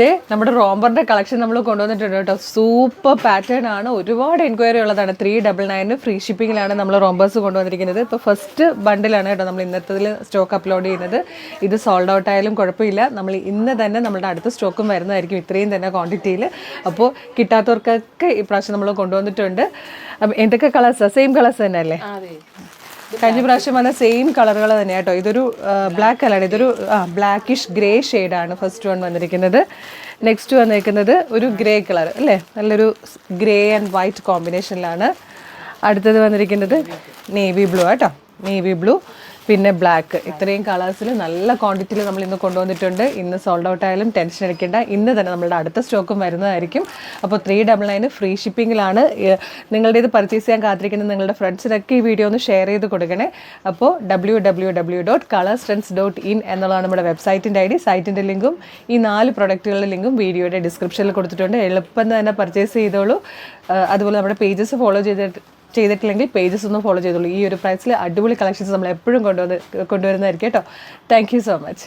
ദേ നമ്മുടെ റോംബറിൻ്റെ കളക്ഷൻ നമ്മൾ കൊണ്ടുവന്നിട്ടുണ്ട് കേട്ടോ. സൂപ്പർ പാറ്റേൺ ആണ്, ഒരുപാട് എൻക്വയറി ഉള്ളതാണ്. 399 ഫ്രീ ഷിപ്പിങ്ങിലാണ് നമ്മൾ റോംബേഴ്സ് കൊണ്ടുവന്നിരിക്കുന്നത്. ഇപ്പോൾ ഫസ്റ്റ് ബണ്ടിലാണ് കേട്ടോ നമ്മൾ ഇന്നത്തതിൽ സ്റ്റോക്ക് അപ്ലോഡ് ചെയ്യുന്നത്. ഇത് സോൾഡ് ഔട്ട് ആയാലും കുഴപ്പമില്ല, നമ്മൾ ഇന്ന് തന്നെ നമ്മളുടെ അടുത്ത സ്റ്റോക്കും വരുന്നതായിരിക്കും ഇത്രയും തന്നെ ക്വാണ്ടിറ്റിയിൽ. അപ്പോൾ കിട്ടാത്തവർക്കൊക്കെ ഈ പ്രാവശ്യം നമ്മൾ കൊണ്ടുവന്നിട്ടുണ്ട്. അപ്പം എന്തൊക്കെ കളേഴ്സാണ്? സെയിം കളേഴ്സ് തന്നെ അല്ലേ? കഴിഞ്ഞ പ്രാവശ്യം വന്ന സെയിം കളറുകൾ തന്നെ കേട്ടോ. ഇതൊരു ബ്ലാക്ക് കളറാണ്, ഇതൊരു ബ്ലാക്കിഷ് ഗ്രേ ഷെയ്ഡാണ് ഫസ്റ്റ് വൺ വന്നിരിക്കുന്നത്. നെക്സ്റ്റ് വന്നിരിക്കുന്നത് ഒരു ഗ്രേ കളർ അല്ലേ, നല്ലൊരു ഗ്രേ ആൻഡ് വൈറ്റ് കോമ്പിനേഷനിലാണ്. അടുത്തത് വന്നിരിക്കുന്നത് നേവി ബ്ലൂ കേട്ടോ, നേവി ബ്ലൂ പിന്നെ ബ്ലാക്ക്. ഇത്രയും കളേഴ്സിൽ നല്ല ക്വാണ്ടിറ്റിയിൽ നമ്മൾ ഇന്ന് കൊണ്ടുവന്നിട്ടുണ്ട്. ഇന്ന് സോൾഡ് ഔട്ട് ആയാലും ടെൻഷൻ അടിക്കേണ്ട, ഇന്ന് തന്നെ നമ്മളുടെ അടുത്ത സ്റ്റോക്കും വരുന്നതായിരിക്കും. അപ്പോൾ 399 ഫ്രീ ഷിപ്പിങ്ങിലാണ്. നിങ്ങളുടെ ഇത് പർച്ചേസ് ചെയ്യാൻ കാത്തിരിക്കുന്ന നിങ്ങളുടെ ഫ്രണ്ട്സിനൊക്കെ ഈ വീഡിയോ ഒന്ന് ഷെയർ ചെയ്ത് കൊടുക്കണേ. അപ്പോൾ www.colorstrends.in എന്നുള്ളതാണ് നമ്മുടെ വെബ്സൈറ്റിൻ്റെ ID. സൈറ്റിൻ്റെ ലിങ്കും ഈ 4 പ്രൊഡക്റ്റുകളുടെ ലിങ്കും വീഡിയോയുടെ ഡിസ്ക്രിപ്ഷനിൽ കൊടുത്തിട്ടുണ്ട്. എളുപ്പം തന്നെ പർച്ചേസ് ചെയ്തോളൂ. അതുപോലെ നമ്മുടെ പേജസ് ഫോളോ ചെയ്തിട്ടില്ലെങ്കിൽ പേജസ് ഒന്ന് ഫോളോ ചെയ്തോളൂ. ഈ ഒരു പ്രൈസിൽ അടിപൊളി കളക്ഷൻസ് നമ്മൾ എപ്പോഴും കൊണ്ടുവരുന്നതായിരിക്കും കേട്ടോ. Thank you so much.